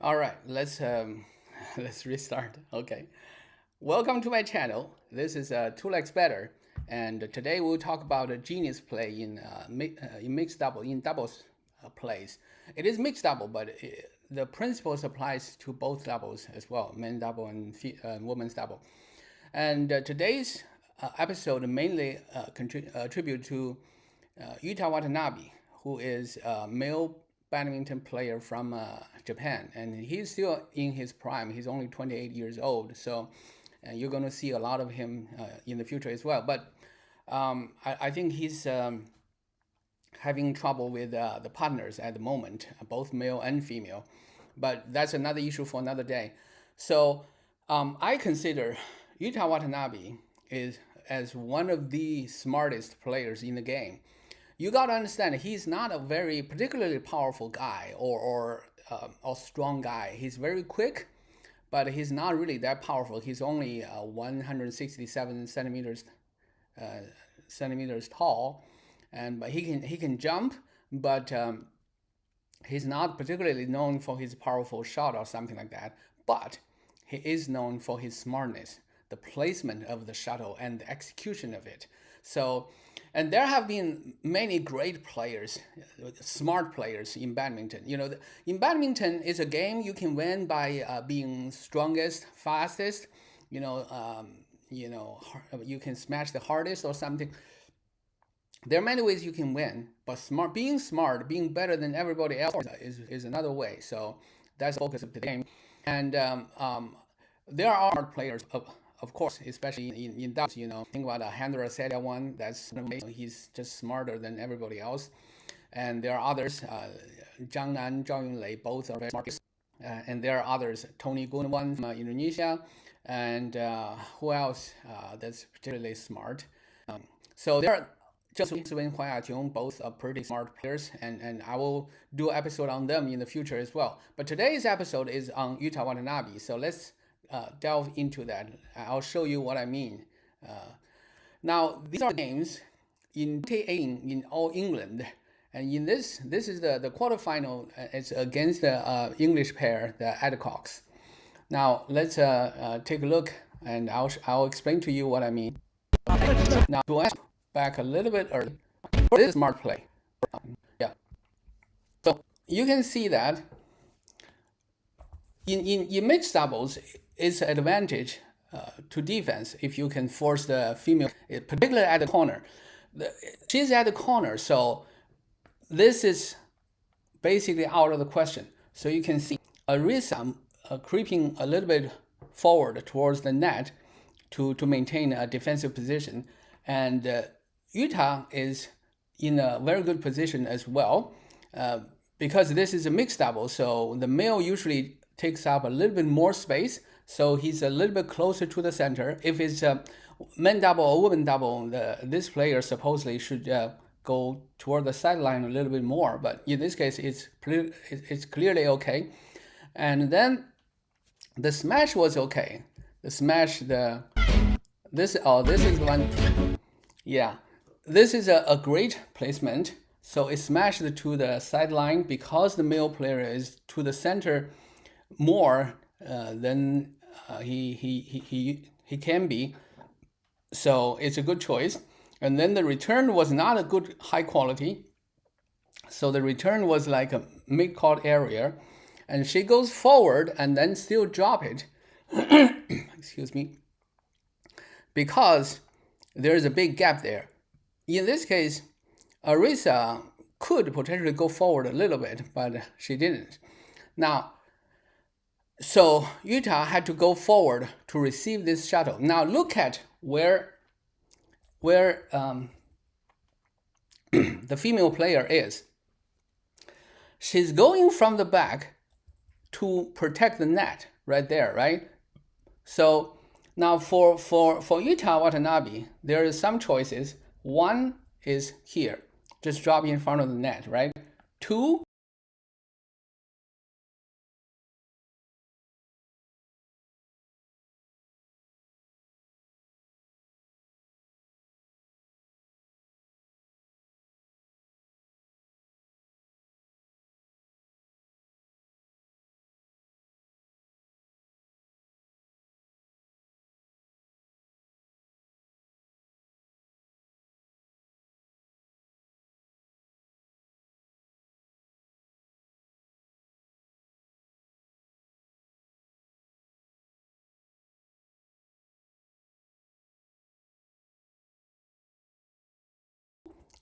All right, let's let's restart. Okay, welcome to my channel. This is Two Legs Better, and today we'll talk about a genius play in mixed double in doubles plays. It is mixed double, but the principles applies to both doubles as well, men's double and women's double. And today's episode mainly attribute to Yuta Watanabe, who is a male badminton player from Japan, and he's still in his prime. He's only 28 years old, so you're going to see a lot of him in the future as well. But I think he's having trouble with the partners at the moment, both male and female. But that's another issue for another day. So I consider Yuta Watanabe is as one of the smartest players in the game. You got to understand he's not a very particularly powerful guy or strong guy. He's very quick, but he's not really that powerful. He's only 167 centimeters tall, and but he can jump, but he's not particularly known for his powerful shot or something like that. But he is known for his smartness, the placement of the shuttle and the execution of it. So, and there have been many great players, smart players in badminton. In badminton is a game you can win by being strongest, fastest. You know, you can smash the hardest or something. There are many ways you can win, but smart, being better than everybody else is another way. So that's the focus of the game. And there are smart players, of course, especially in doubles. Think about Handler Sedia one. That's amazing. He's just smarter than everybody else. And there are others, Zhang Nan, Zhao Yunlei, both are very smart. And there are others, Tony Gunawan from Indonesia, and who else that's particularly smart. So there are just Win Hua Yaqing, both are pretty smart players, and I will do an episode on them in the future as well. But today's episode is on Yuta Watanabe, so let's delve into that. I'll show you what I mean. Now, these are games in 2018 in All England, and in this is the quarterfinal. It's against the English pair, the Adcocks. Now, let's take a look, and I'll explain to you what I mean. Now, to answer back a little bit early, this is smart play. Yeah. So you can see that in mixed doubles, it's an advantage to defense if you can force the female, particularly at the corner. She's at the corner, so this is basically out of the question. So you can see Arisa creeping a little bit forward towards the net to maintain a defensive position, and Yuta is in a very good position as well, because this is a mixed double. So the male usually takes up a little bit more space, so he's a little bit closer to the center. If it's a men double or woman double, this player supposedly should go toward the sideline a little bit more. But in this case, it's clearly okay. And then the smash was okay. The smash, this is one. Yeah, this is a great placement. So it smashed to the sideline because the male player is to the center more than he can be. So it's a good choice. And then the return was not a good high quality. So the return was like a mid-court area. And she goes forward and then still drop it. Excuse me. Because there's a big gap there. In this case, Arisa could potentially go forward a little bit, but she didn't. Now, so Yuta had to go forward to receive this shuttle. Now look at where the female player is. She's going from the back to protect the net right there, right? So now for Yuta Watanabe, there is some choices. One is here, just drop in front of the net, right? Two,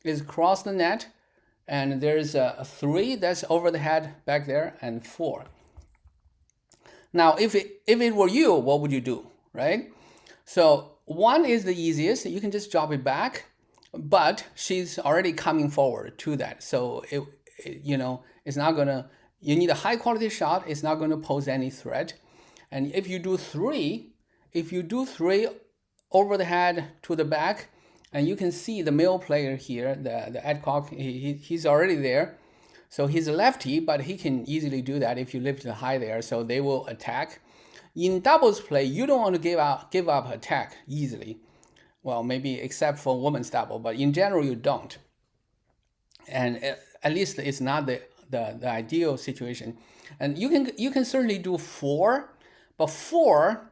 is cross the net, and there's a 3 that's over the head back there, and 4. Now, if it were you, what would you do, right? So 1 is the easiest. You can just drop it back, but she's already coming forward to that. So it's not gonna. You need a high quality shot. It's not gonna pose any threat. And if you do 3, over the head to the back, and you can see the male player here, the Adcock, he's already there. So he's a lefty, but he can easily do that if you lift it high there. So they will attack. In doubles play, you don't want to give up attack easily. Well, maybe except for women's double, but in general you don't. And at least it's not the ideal situation. And you can certainly do 4, but 4,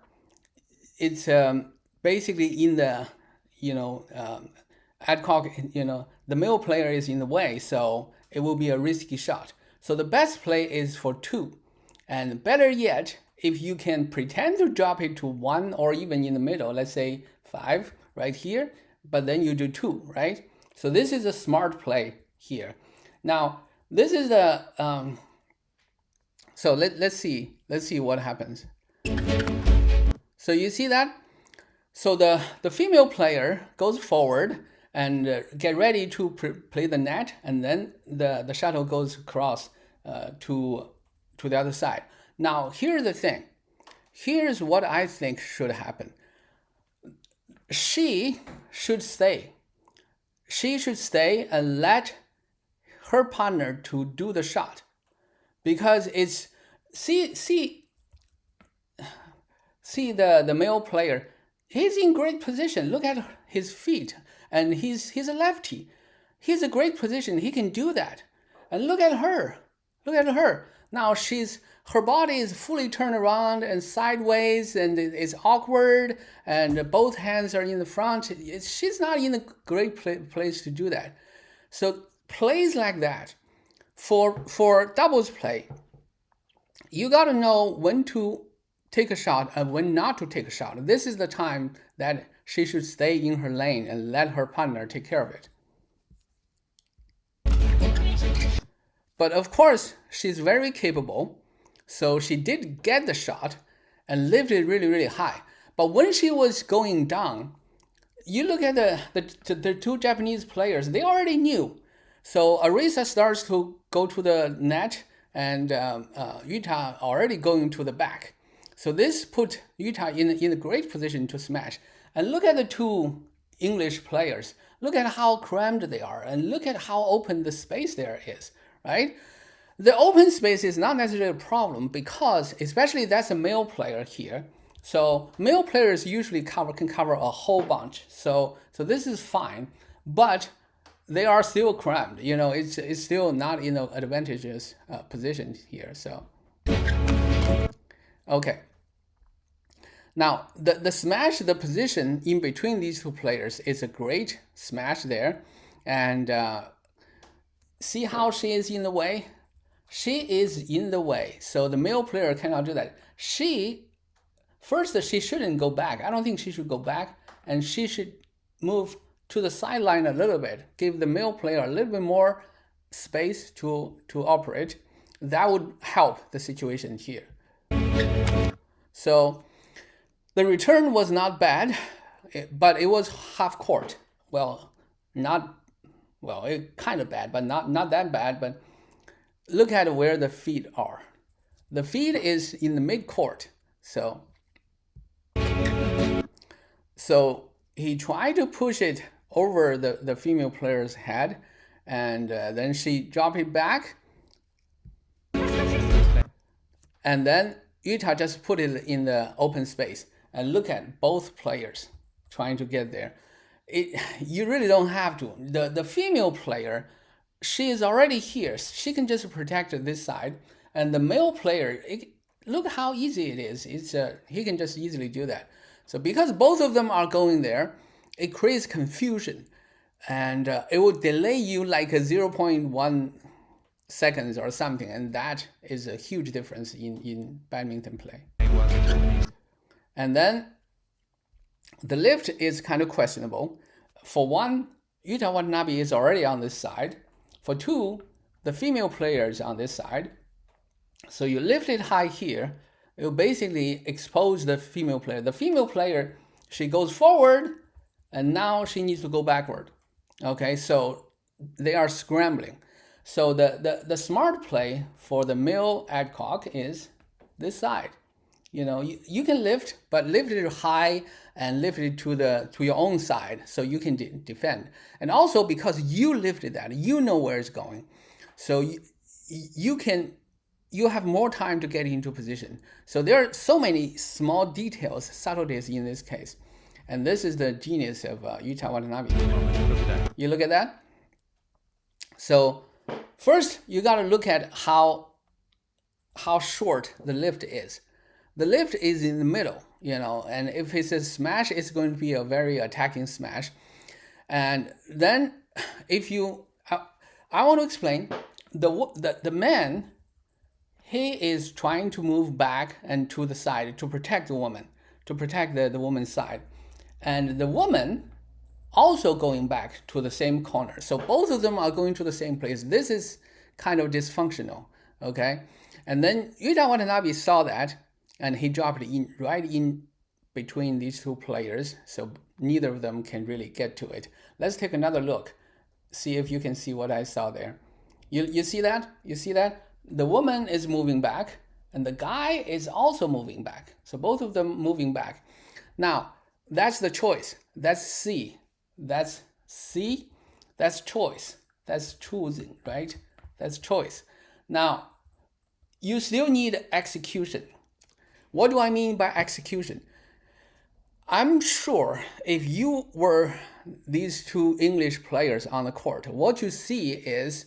it's basically in the Adcock, the male player is in the way, so it will be a risky shot. So the best play is for 2, and better yet, if you can pretend to drop it to 1 or even in the middle, let's say 5 right here, but then you do 2, right? So this is a smart play here. Now this is the so let's see what happens. So you see that? So the female player goes forward and get ready to play the net, and then the shuttle goes across to the other side. Now here's the thing. Here's what I think should happen. She should stay. She should stay and let her partner to do the shot, because it's see the male player. He's in great position. Look at his feet, and he's a lefty. He's a great position. He can do that. And look at her. Look at her. Now her body is fully turned around and sideways, and it's awkward, and both hands are in the front. She's not in a great place to do that. So plays like that, for doubles play, you got to know when to take a shot and when not to take a shot. This is the time that she should stay in her lane and let her partner take care of it. But of course, she's very capable, so she did get the shot and lifted really, really high. But when she was going down, you look at the 2 Japanese players, they already knew. So Arisa starts to go to the net, and Yuta already going to the back. So this put Yuta in a great position to smash. And look at the 2 English players. Look at how crammed they are, and look at how open the space there is, right? The open space is not necessarily a problem, because especially that's a male player here. So male players usually can cover a whole bunch. So this is fine, but they are still crammed. It's still not in an advantageous position here. So okay. Now the smash, the position in between these 2 players is a great smash there, and see how she is in the way. She is in the way, so the male player cannot do that. She shouldn't go back. I don't think she should go back, and she should move to the sideline a little bit, give the male player a little bit more space to operate. That would help the situation here. So the return was not bad, but it was half court. It kind of bad, but not that bad. But look at where the feet are. The feet is in the mid court. So he tried to push it over the female player's head, and then she dropped it back, and then Yuta just put it in the open space. And look at both players trying to get there. You really don't have to. The female player, she is already here. She can just protect this side, and the male player, look how easy it is. He can just easily do that. So because both of them are going there, it creates confusion, and it will delay you like a 0.1 seconds or something, and that is a huge difference in badminton play. And then the lift is kind of questionable. For one, Yuta Watanabe is already on this side. For 2, the female player is on this side. So you lift it high here, you basically expose the female player. The female player, she goes forward, and now she needs to go backward. Okay, so they are scrambling. So the smart play for the male adcock is this side. You can lift, but lift it high and lift it to your own side so you can defend. And also because you lifted that, you know where it's going. So you have more time to get into position. So there are so many small details, subtleties in this case. And this is the genius of Yuta Watanabe. You look at that? So first, you got to look at how short the lift is. The lift is in the middle, and if it's a smash, it's going to be a very attacking smash. And then I want to explain, the man, he is trying to move back and to the side to protect the woman, to protect the woman's side. And the woman also going back to the same corner. So both of them are going to the same place. This is kind of dysfunctional, okay? And then Yuta Watanabe saw that, and he dropped it right in between these 2 players, so neither of them can really get to it. Let's take another look, see if you can see what I saw there. You see that? You see that? The woman is moving back, and the guy is also moving back. So both of them moving back. Now, that's the choice. That's C. That's C. That's choice. That's choosing, right? That's choice. Now, you still need execution. What do I mean by execution? I'm sure if you were these 2 English players on the court, what you see is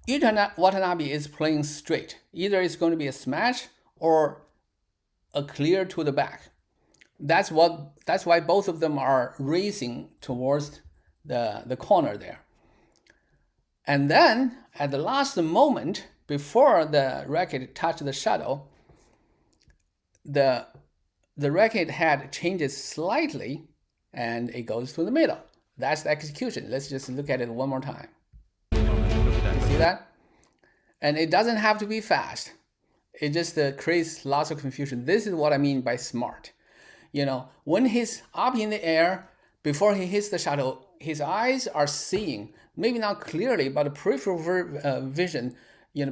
Yuta Watanabe is playing straight. Either it's going to be a smash or a clear to the back. That's why both of them are racing towards the corner there. And then at the last moment, before the racket touched the shuttle, the racket head changes slightly and it goes to the middle. That's the execution. Let's just look at it one more time. You see that? And it doesn't have to be fast. It just creates lots of confusion. This is what I mean by smart. When he's up in the air, before he hits the shuttle, his eyes are seeing, maybe not clearly, but peripheral vision,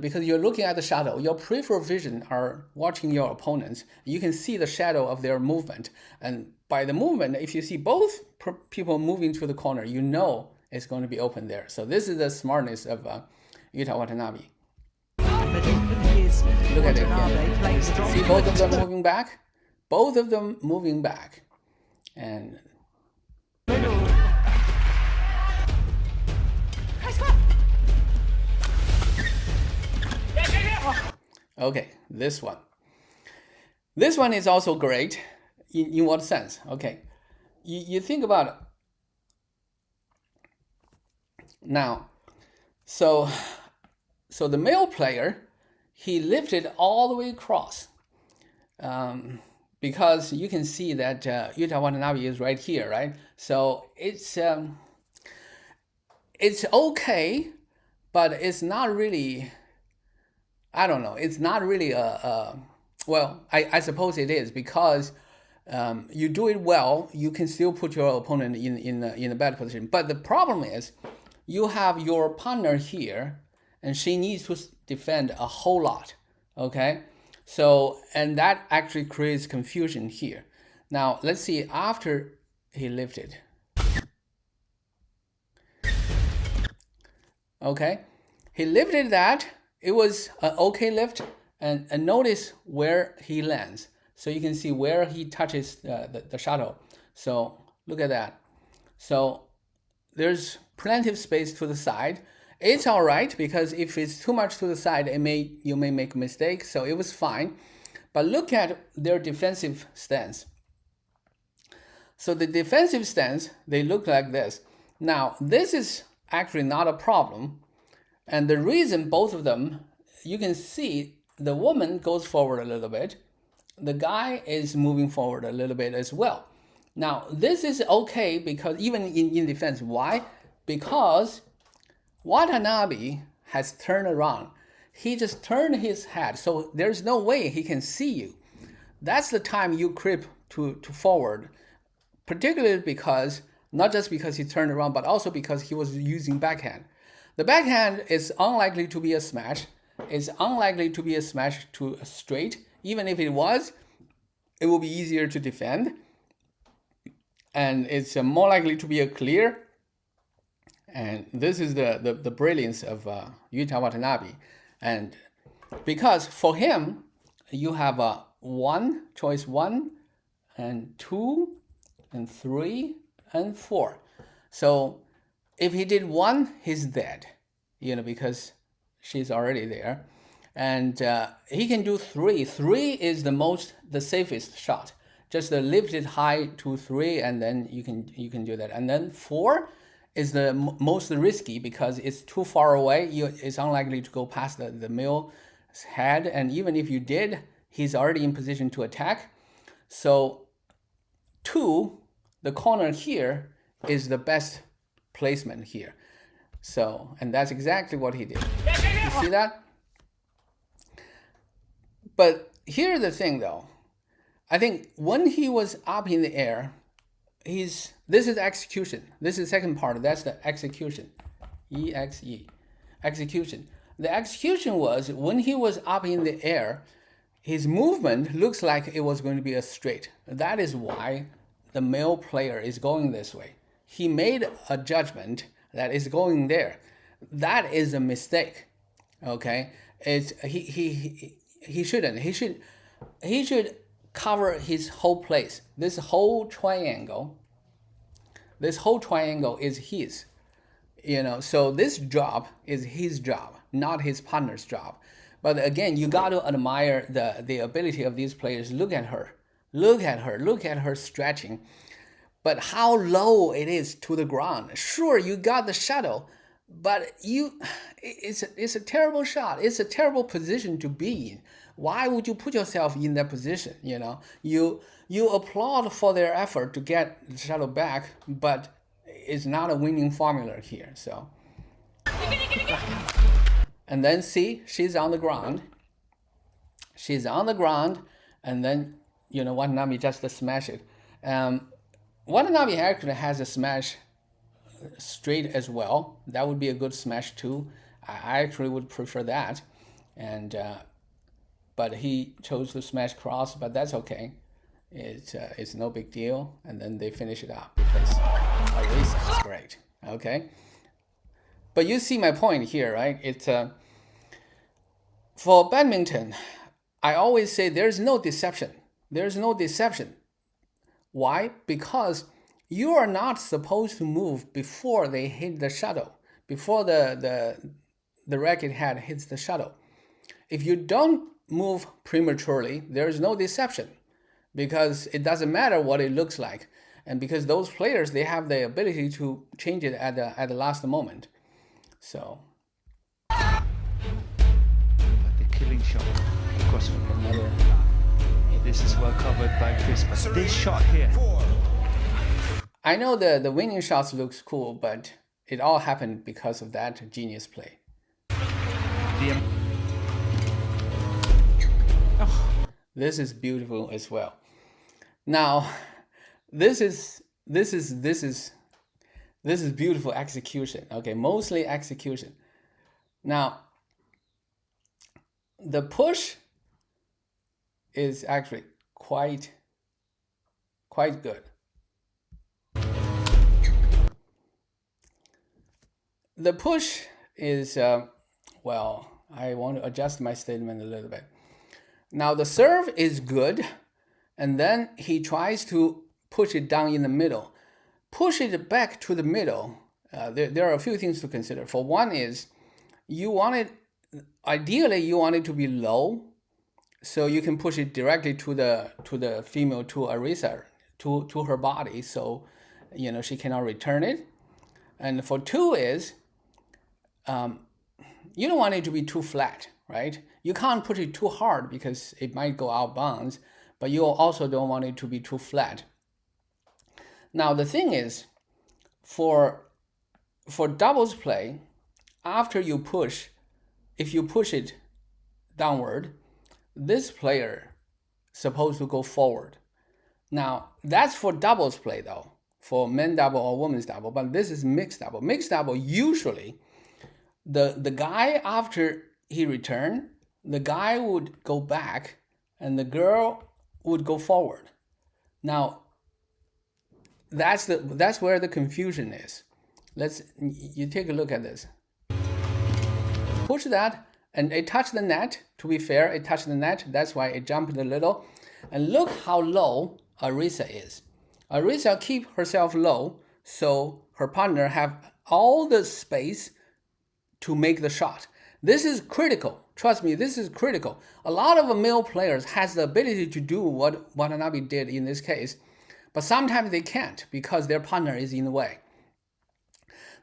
because you're looking at the shadow, your peripheral vision are watching your opponents. You can see the shadow of their movement. And by the movement, if you see both people moving to the corner, you know it's going to be open there. So this is the smartness of Yuta Watanabe. Look at it again. See both of them moving back? Both of them moving back. And okay, this one. This one is also great. In what sense? Okay, you think about it. Now, so the male player, he lifted all the way across. Because you can see that Yuta Watanabe is right here, right? So it's okay, but it's not really, I don't know, it's not really well, I suppose it is, because you do it well, you can still put your opponent in a bad position. But the problem is, you have your partner here, and she needs to defend a whole lot, okay? So, and that actually creates confusion here. Now, let's see after he lifted. Okay, he lifted that. It was an okay lift, and notice where he lands. So you can see where he touches the shuttle. So look at that. So there's plenty of space to the side. It's all right, because if it's too much to the side, you may make a mistake. So it was fine. But look at their defensive stance. So the defensive stance, they look like this. Now, this is actually not a problem. And the reason both of them, you can see the woman goes forward a little bit. The guy is moving forward a little bit as well. Now, this is okay because even in defense, why? Because Watanabe has turned around. He just turned his head, so there's no way he can see you. That's the time you creep to forward, particularly because, not just because he turned around, but also because he was using backhand. The backhand is unlikely to be a smash. It's unlikely to be a smash to a straight. Even if it was, it will be easier to defend. And it's more likely to be a clear. And this is the brilliance of Yuta Watanabe. And because for him, you have choice 1 and 2 and 3 and 4. So if he did 1, he's dead, because she's already there. And he can do 3. 3 is the safest shot. Just lift it high to 3, and then you can do that. And then 4 is the most risky because it's too far away. It's unlikely to go past the male's head. And even if you did, he's already in position to attack. So 2, the corner here, is the best placement here. So, and that's exactly what he did. You see that? But here's the thing though. I think when he was up in the air, this is execution. This is the second part. That's the execution. E-X-E. Execution. The execution was when he was up in the air, his movement looks like it was going to be a straight. That is why the male player is going this way. He made a judgment that is going there. That is a mistake. Okay? He shouldn't. He should cover his whole place. This whole triangle is his. So this job is his job, not his partner's job. But again, you got to admire the ability of these players. Look at her stretching. But how low it is to the ground. Sure, you got the shuttle, but it's a terrible shot. It's a terrible position to be in. Why would you put yourself in that position? You applaud for their effort to get the shuttle back, but it's not a winning formula here. So, and then see, she's on the ground. And then Watanabe just smash it. Watanabe actually has a smash straight as well. That would be a good smash too. I actually would prefer that. And but he chose to smash cross, but that's okay. It's no big deal. And then they finish it up because Arisa is great. Okay. But you see my point here, right? It's for badminton, I always say there's no deception. There's no deception. Why? Because you are not supposed to move before they hit the shuttle, before the racket head hits the shuttle. If you don't move prematurely, there is no deception because it doesn't matter what it looks like. And because those players, they have the ability to change it at the last moment. So. The killing shot across from another. This is well covered by Chris, but this shot here. I know the winning shots looks cool, but it all happened because of that genius play. This is beautiful as well. Now, this is beautiful execution. Okay, mostly execution. Now, the push is actually quite good. The push is, well, I want to adjust my statement a little bit. Now the serve is good, and then he tries to push it down in the middle. Push it back to the middle. There are a few things to consider. For one is, ideally you want it to be low, so you can push it directly to the female, to Arisa, to her body, so she cannot return it. And for two is, you don't want it to be too flat, right? You can't push it too hard because it might go out of bounds, but you also don't want it to be too flat. Now the thing is, for doubles play, after you push, if you push it downward, this player supposed to go forward. Now that's for doubles play though, for men double or women's double, but this is mixed double. Mixed double, usually the guy, after he returned, the guy would go back and the girl would go forward. Now that's where the confusion is. You take a look at this. Push that, and it touched the net. To be fair, it touched the net. That's why it jumped a little. And look how low Arisa is. Arisa keep herself low, so her partner have all the space to make the shot. This is critical. Trust me, this is critical. A lot of male players has the ability to do what Watanabe did in this case, but sometimes they can't because their partner is in the way.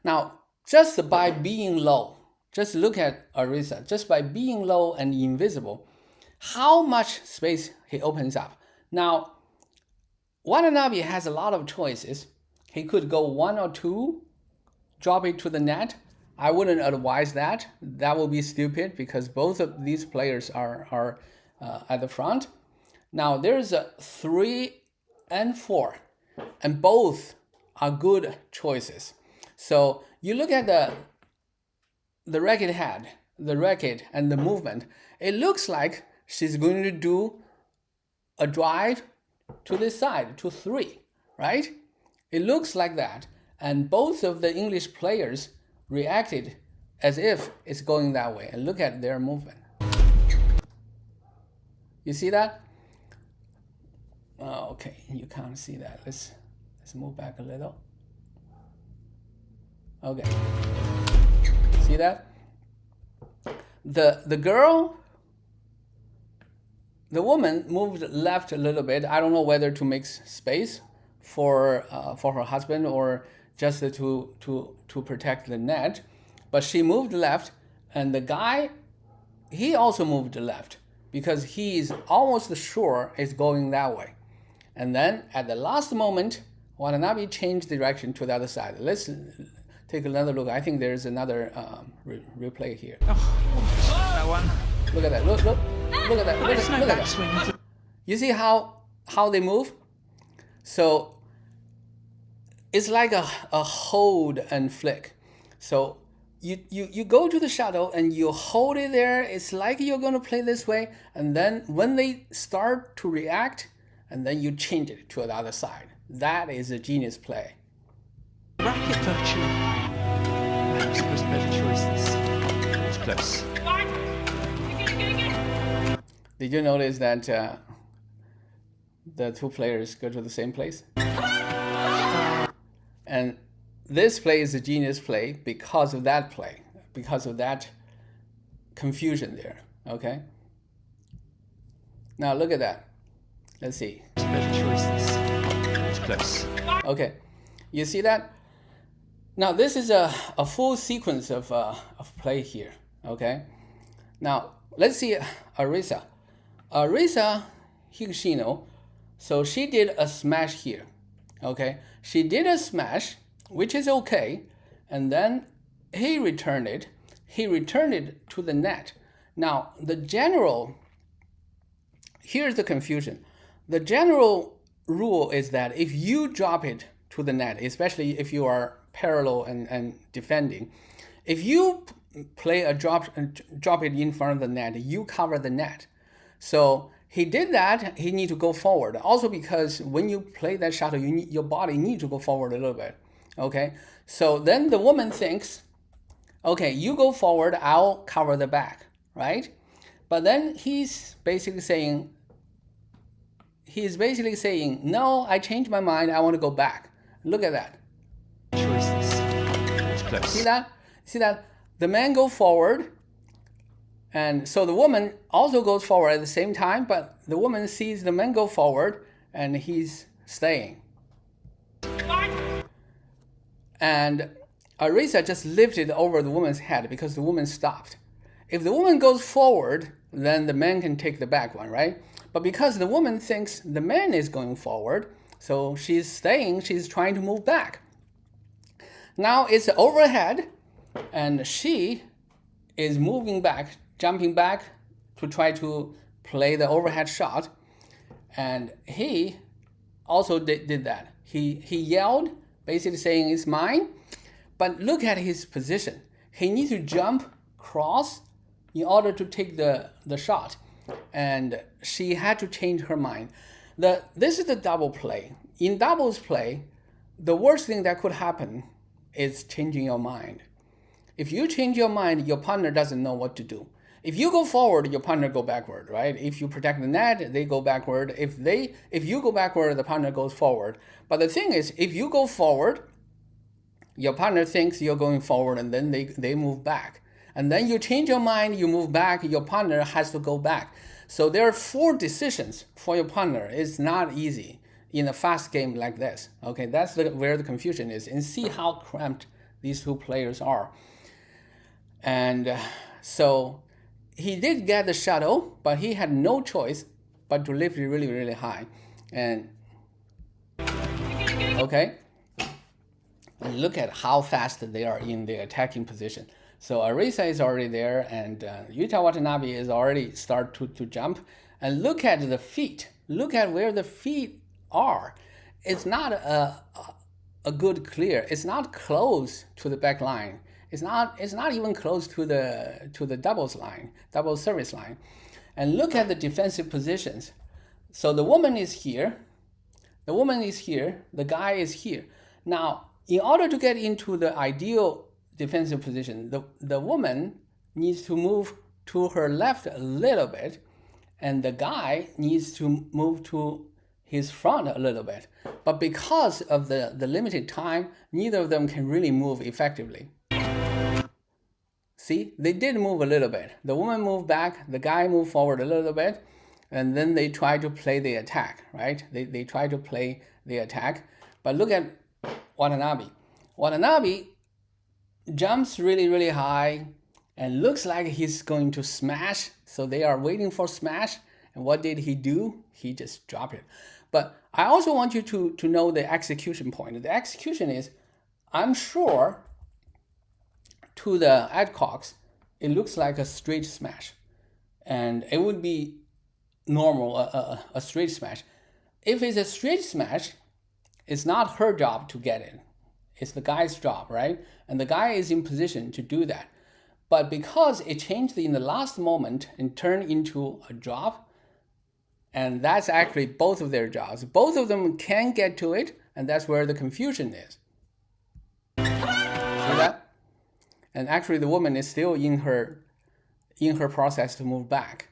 Now, just by being low, just look at Arisa, just by being low and invisible, how much space he opens up. Now, Watanabe has a lot of choices. He could go 1 or 2, drop it to the net. I wouldn't advise that. That will be stupid because both of these players are at the front. Now, there's a 3 and 4, and both are good choices. So you look at the racket head, the racket, and the movement. It looks like she's going to do a drive to this side, to 3, right? It looks like that. And both of the English players reacted as if it's going that way. And look at their movement. You see that? Oh, okay, you can't see that. Let's move back a little. Okay. See that? The girl, the woman moved left a little bit. I don't know whether to make space for her husband or just to protect the net, but she moved left, and the guy, he also moved left because he's almost sure it's going that way. And then at the last moment, Watanabe changed direction to the other side. Let's take another look. I think there's another replay here. Oh, that one. Look at that. Look at that. Look at that. You see how they move? So it's like a hold and flick. So you go to the shuttle and you hold it there. It's like you're going to play this way. And then when they start to react, and then you change it to the other side. That is a genius play. Racket virtue. Perhaps was better choices. It's close. Did you notice that the two players go to the same place? And this play is a genius play because of that play, because of that confusion there, okay? Now look at that. Let's see. Better choices. It's close. Okay, you see that? Now this is a full sequence of play here, okay? Now let's see Arisa. Arisa Higashino, so she did a smash here, okay? She did a smash, which is okay, and then he returned it. He returned it to the net. Now here's the confusion. The general rule is that if you drop it to the net, especially if you are parallel and defending, if you play a drop it in front of the net, you cover the net. So he did that. He need to go forward. Also because when you play that shuttle, your body needs to go forward a little bit. Okay. So then the woman thinks, okay, you go forward, I'll cover the back, right? But then he's basically saying, no, I changed my mind. I want to go back. Look at that. See that? See that? The man go forward, and so the woman also goes forward at the same time, but the woman sees the man go forward, and he's staying. And Arisa just lifted over the woman's head because the woman stopped. If the woman goes forward, then the man can take the back one, right? But because the woman thinks the man is going forward, So she's staying, she's trying to move back. Now it's overhead, and she is moving back, jumping back to try to play the overhead shot. And he also did that. He yelled, basically saying it's mine. But look at his position. He needs to jump cross in order to take the shot. And she had to change her mind. This is the double play. In doubles play, the worst thing that could happen is changing your mind. If you change your mind, your partner doesn't know what to do. If you go forward, your partner go backward, right? If you protect the net, they go backward. If you go backward, the partner goes forward. But the thing is, if you go forward, your partner thinks you're going forward, and then they move back. And then you change your mind, you move back, your partner has to go back. So there are 4 decisions for your partner. It's not easy in a fast game like this. Okay, that's where the confusion is. And see how cramped these 2 players are. And so he did get the shuttle, but he had no choice but to lift it really, really high. And okay, and look at how fast they are in the attacking position. So Arisa is already there, and Yuta Watanabe is already start to jump. And look at the feet. Look at where the feet are. It's not a good clear. It's not close to the back line. It's not even close to the doubles line, double service line. And look at the defensive positions. So the woman is here. The woman is here. The guy is here. Now, in order to get into the ideal defensive position, the woman needs to move to her left a little bit, and the guy needs to move to his front a little bit. But because of the limited time, neither of them can really move effectively. See, they did move a little bit. The woman moved back, the guy moved forward a little bit, and then they try to play the attack, right? They try to play the attack. But look at Watanabe. Watanabe jumps really, really high and looks like he's going to smash. So they are waiting for smash. And what did he do? He just dropped it. But I also want you to know the execution point. The execution is, I'm sure to the adcocks, it looks like a straight smash. And it would be normal, a straight smash. If it's a straight smash, it's not her job to get it. It's the guy's job, right? And the guy is in position to do that. But because it changed in the last moment and turned into a drop, and that's actually both of their jobs. Both of them can get to it, and that's where the confusion is. See that? And actually the woman is still in her process to move back.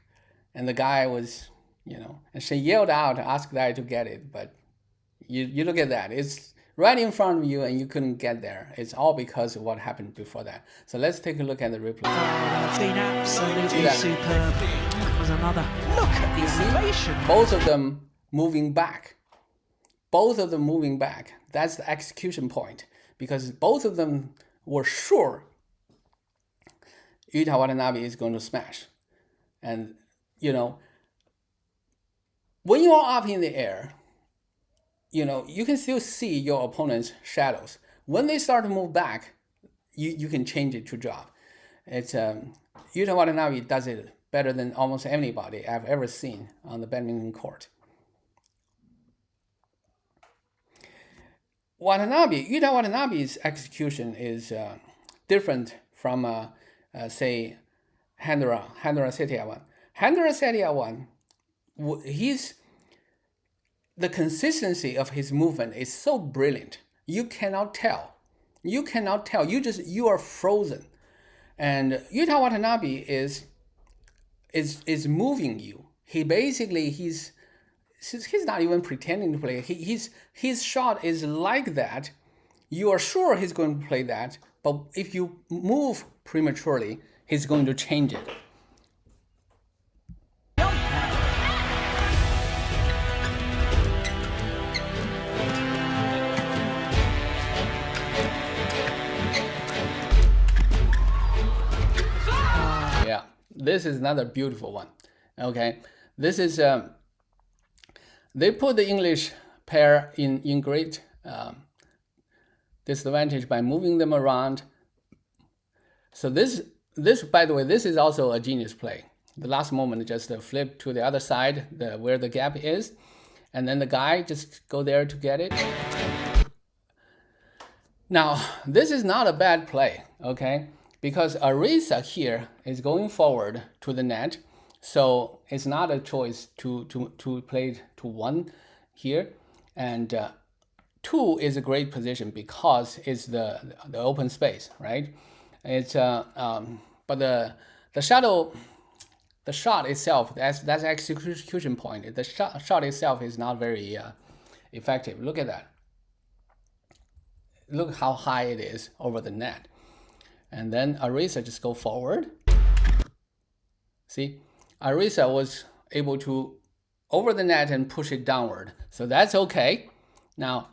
And the guy was, and she yelled out to ask the guy to get it, but you look at that. It's right in front of you and you couldn't get there. It's all because of what happened before that. So let's take a look at the replay. It's been absolutely superb. That was another. Look at the elevation. Both of them moving back. Both of them moving back. That's the execution point. Because both of them were sure Yuta Watanabe is going to smash. And, when you are up in the air, you can still see your opponent's shadows. When they start to move back, you can change it to drop. It's Yuta Watanabe does it better than almost anybody I've ever seen on the badminton court. Yuta Watanabe's execution is different from, say, Handra Setiawan. Handra Setiawan, the consistency of his movement is so brilliant. You cannot tell. You are frozen. And Yuta Watanabe is moving you. He's not even pretending to play. His shot is like that. You are sure he's going to play that, but if you move prematurely, he's going to change it. Yeah, this is another beautiful one. Okay, this is they put the English pair in great disadvantage by moving them around. So this, by the way, this is also a genius play. The last moment, just flip to the other side, where the gap is, and then the guy just go there to get it. Now, this is not a bad play, okay? Because Arisa here is going forward to the net, so it's not a choice to play to 1 here, and 2 is a great position because it's the open space, right? It's but the shot itself, that's execution point. The shot itself is not very effective. Look at that. Look how high it is over the net. And then Arisa just go forward. See, Arisa was able to over the net and push it downward. So that's okay. Now,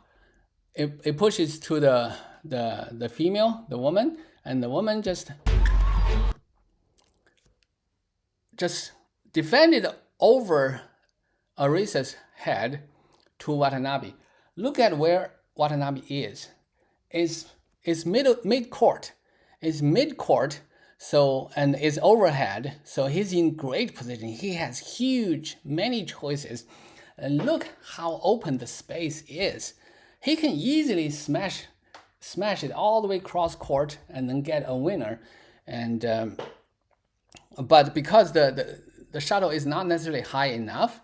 it pushes to the female, the woman, and the woman just defended over Arisa's head to Watanabe. Look at where Watanabe is. It's mid-court. It's mid-court, so, and it's overhead, so he's in great position. He has many choices. And look how open the space is. He can easily smash it all the way across court and then get a winner. And but because the shuttle is not necessarily high enough,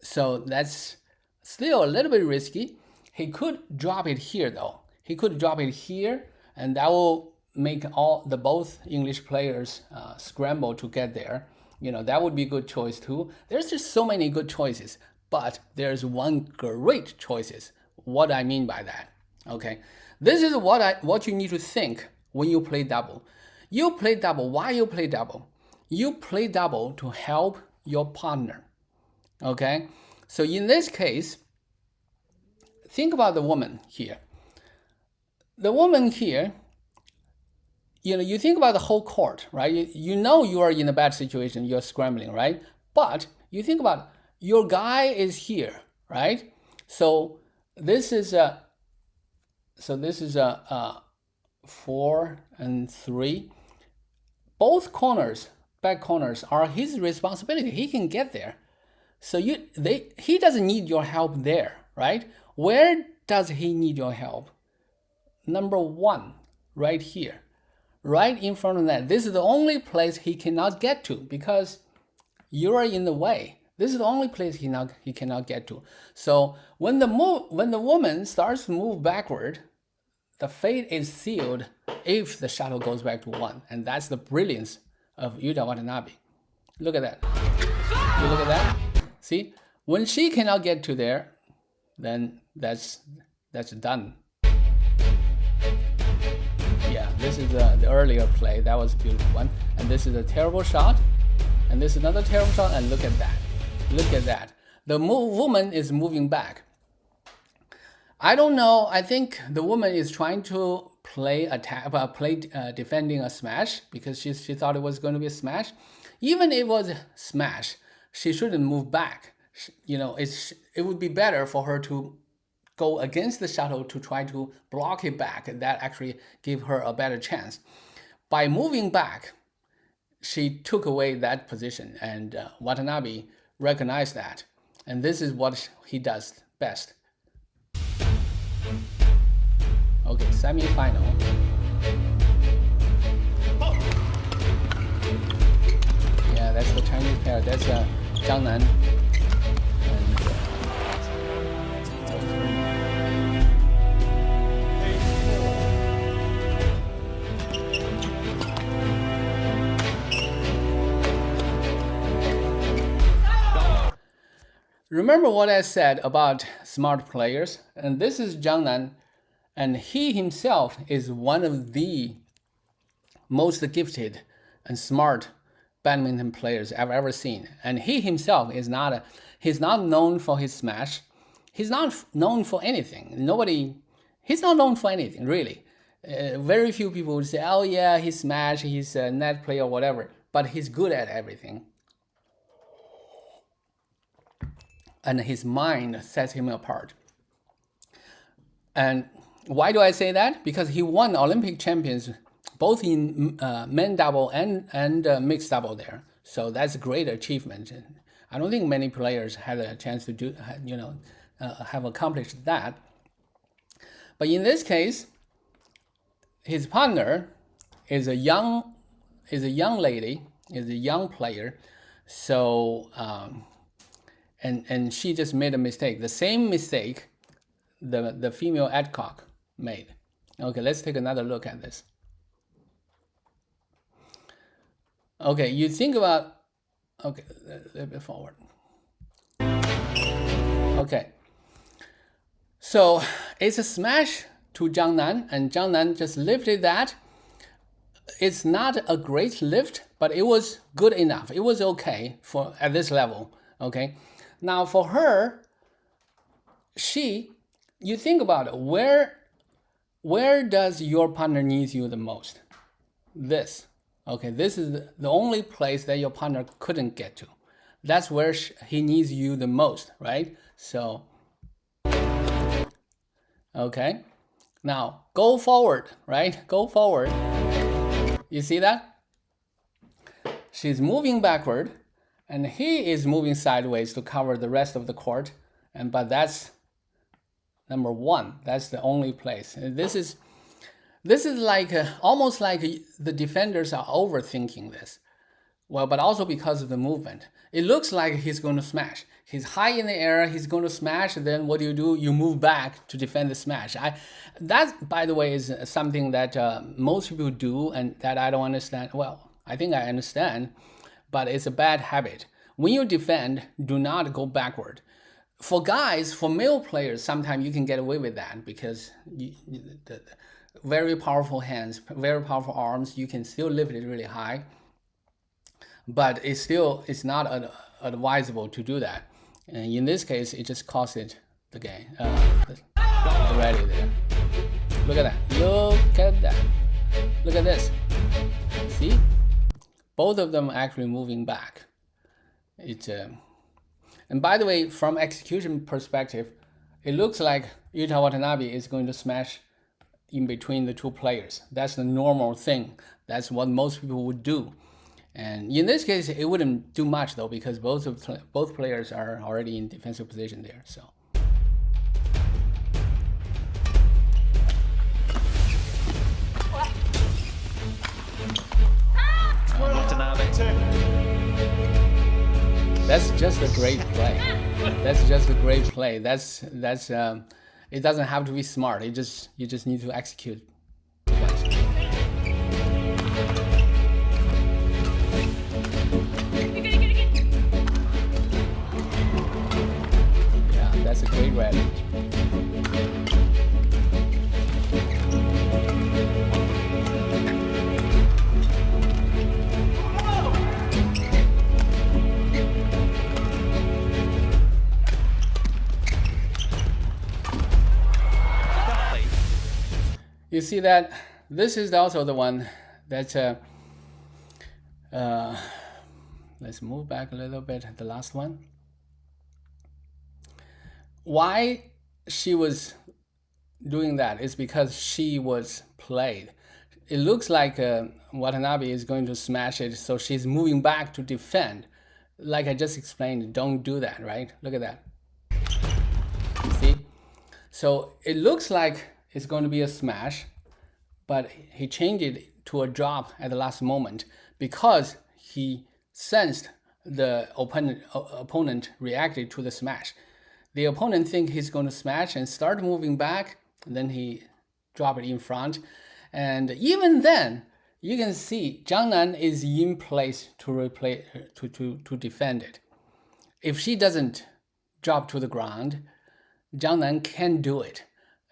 so that's still a little bit risky. He could drop it here though. He could drop it here, and that will make both English players scramble to get there. You know, that would be a good choice too. There's just so many good choices, but there's one great choices. What I mean by that, okay? This is what you need to think when you play double. You play double. Why you play double? You play double to help your partner, okay? So in this case, think about the woman here. The woman here, you know, you think about the whole court, right? You know you are in a bad situation, you're scrambling, right? But you think about your guy is here, right? So this is a 4 and 3. Both corners, back corners, are his responsibility. He can get there. So he doesn't need your help there, right? Where does he need your help? Number 1, right here, right in front of that. This is the only place he cannot get to because you are in the way. This is the only place he cannot get to. So when the woman starts to move backward, the fate is sealed if the shuttle goes back to 1, and that's the brilliance of Yuta Watanabe. Look at that. You look at that. See, when she cannot get to there, then that's done. Yeah, this is the earlier play. That was a beautiful one. And this is a terrible shot. And this is another terrible shot. And look at that. Look at that. The woman is moving back. I don't know. I think the woman is trying to play defending a smash because she thought it was going to be a smash. Even if it was a smash, she shouldn't move back. You know, it would be better for her to go against the shuttle to try to block it back. That actually gave her a better chance. By moving back, she took away that position, and Watanabe recognized that. And this is what he does best. Okay, semi-final. Yeah, that's the Chinese pair. That's Zhang Nan. Remember what I said about smart players? And this is Zhang Nan, and he himself is one of the most gifted and smart badminton players I've ever seen. And he himself is he's not known for his smash. He's not known for anything. He's not known for anything, really. Very few people would say, oh yeah, he smash, he's a net player or whatever, but he's good at everything. And his mind sets him apart. And why do I say that? Because he won Olympic champions both in men double and mixed double there. So that's a great achievement. I don't think many players had a chance to do, have accomplished that. But in this case, his partner is a young lady, is a young player. So and she just made a mistake, the same mistake the female Adcock made. Okay, let's take another look at this. Okay, you think about, okay, a little bit forward. Okay, so it's a smash to Zhang Nan, and Zhang Nan just lifted that. It's not a great lift, but it was good enough. It was okay for at this level. Okay, now for her, you think about it, where does your partner need you the most? This. Okay, this is the only place that your partner couldn't get to. That's where he needs you the most, right? So, okay. Now, go forward, right? Go forward. You see that? She's moving backward, and he is moving sideways to cover the rest of the court. But that's number one. That's the only place. This is like almost like the defenders are overthinking this. Well, but also because of the movement. It looks like he's going to smash. He's high in the air, he's going to smash, then what do? You move back to defend the smash. That, by the way, is something that most people do and that I don't understand. Well, I think I understand, but it's a bad habit. When you defend, do not go backward. For guys, for male players, sometimes you can get away with that because the very powerful hands, very powerful arms, you can still lift it really high. But it's not advisable to do that. And in this case, it just costed the game, the rally there. Look at that. Look at that. Look at this. See? Both of them actually moving back. And by the way, from execution perspective, it looks like Yuta Watanabe is going to smash in between the two players. That's the normal thing. That's what most people would do. And in this case, it wouldn't do much though, because both players are already in defensive position there. So. That's just a great play. That's just a great play. That's it doesn't have to be smart. You just need to execute. Yeah, that's a great rally. You see that this is also the one that, let's move back a little bit, the last one. Why she was doing that is because she was played. It looks like Watanabe is going to smash it, so she's moving back to defend. Like I just explained, don't do that, right? Look at that. See? So it looks like it's going to be a smash, but he changed it to a drop at the last moment because he sensed the opponent reacted to the smash. The opponent think he's going to smash and start moving back, and then he drop it in front. And even then, you can see Zhang Nan is in place to defend it. If she doesn't drop to the ground, Zhang Nan can do it.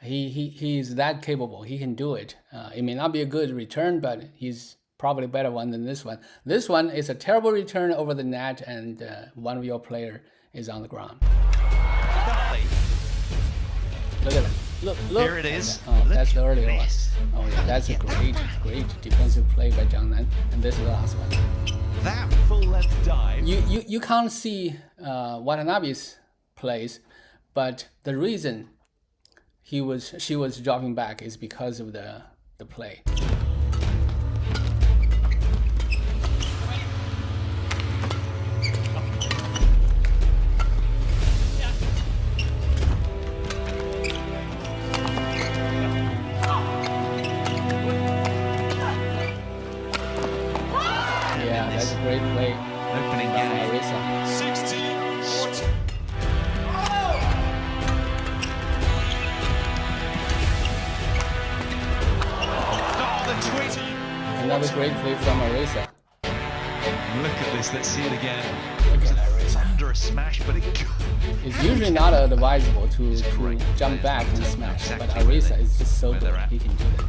He is that capable. He can do it. It may not be a good return, but he's probably a better one than this one. This one is a terrible return over the net, and one of your player is on the ground. Look at that. Look. There it is. Oh, that's the earlier one. Oh yeah, that's a great defensive play by Zhang Nan, and this is the last one. That full length dive. You can't see Watanabe's plays, but the reason she was dropping back is because of the play. Yeah, that's a great play. Opening game. Arisa. 16-14. Oh, the tweet. Another great play from Arisa. Look at this. Let's see it again. Look at Arisa. Under a smash, but it. It's usually not advisable to jump back and smash, but Arisa is just so good. He can do it.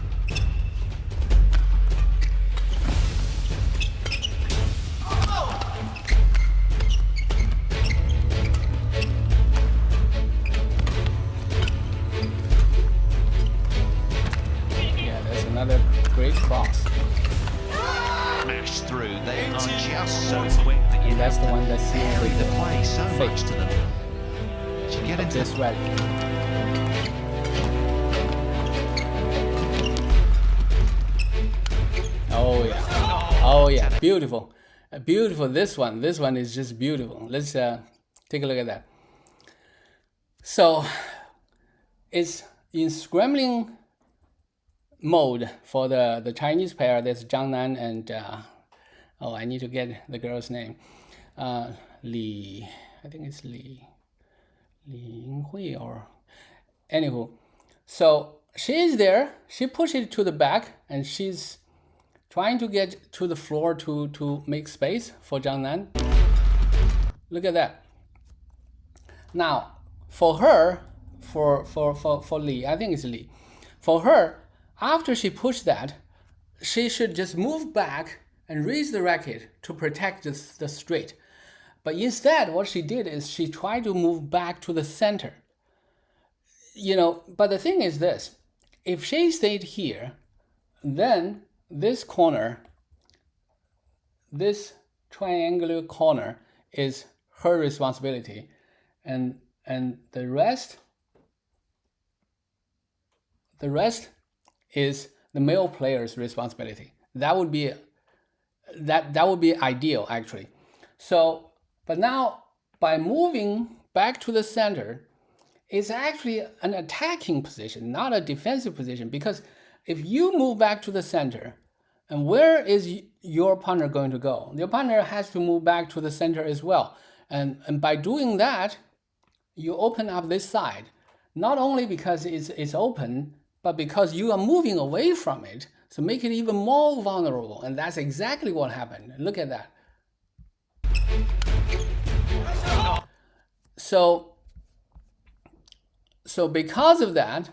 Yeah, that's another great cross. Smash through. They are just so quick that you And that's the one that's vary seeing the play so much to them. To get into this rally. Oh yeah. Oh yeah. Beautiful. Beautiful. This one is just beautiful. Let's take a look at that. So it's in scrambling mode for the Chinese pair. There's Zhang Nan and I need to get the girl's name. Li, I think it's Li Yinghui or anywho. So she's there. She pushes it to the back and she's trying to get to the floor to make space for Zhang Nan. Look at that. Now for her, for Li, I think it's Li. For her, after she pushed that, she should just move back and raise the racket to protect the straight. But instead, what she did is she tried to move back to the center. But the thing is this, if she stayed here, then this corner, this triangular corner is her responsibility. And the rest is the male player's responsibility. That would be ideal actually. So, but now by moving back to the center, it's actually an attacking position, not a defensive position. Because if you move back to the center, and where is your partner going to go? Your partner has to move back to the center as well. And by doing that, you open up this side, not only because it's open, but because you are moving away from it, so make it even more vulnerable. And that's exactly what happened. Look at that. So because of that,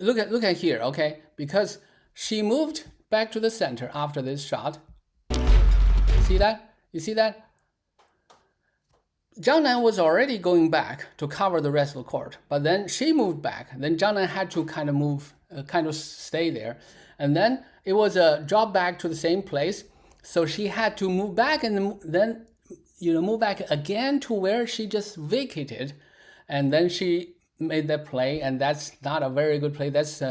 look at here, okay? Because she moved back to the center after this shot. See that? You see that? Zhang Nan was already going back to cover the rest of the court, but then she moved back. Then Zhang Nan had to kind of stay there. And then it was a drop back to the same place. So she had to move back and then move back again to where she just vacated. And then she made that play, and that's not a very good play. That's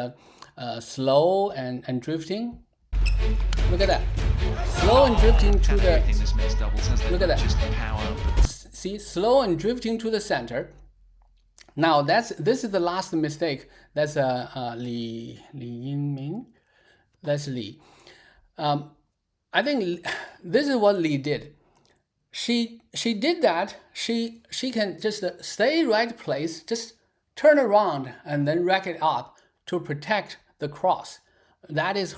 slow and drifting. Look at that. Slow and drifting to the... Look at that. See, slow and drifting to the center. Now this is the last mistake. That's Li Yinming. That's Li. I think this is what Li did. She did that. She can just stay right place, just turn around and then rack it up to protect the cross. That is her.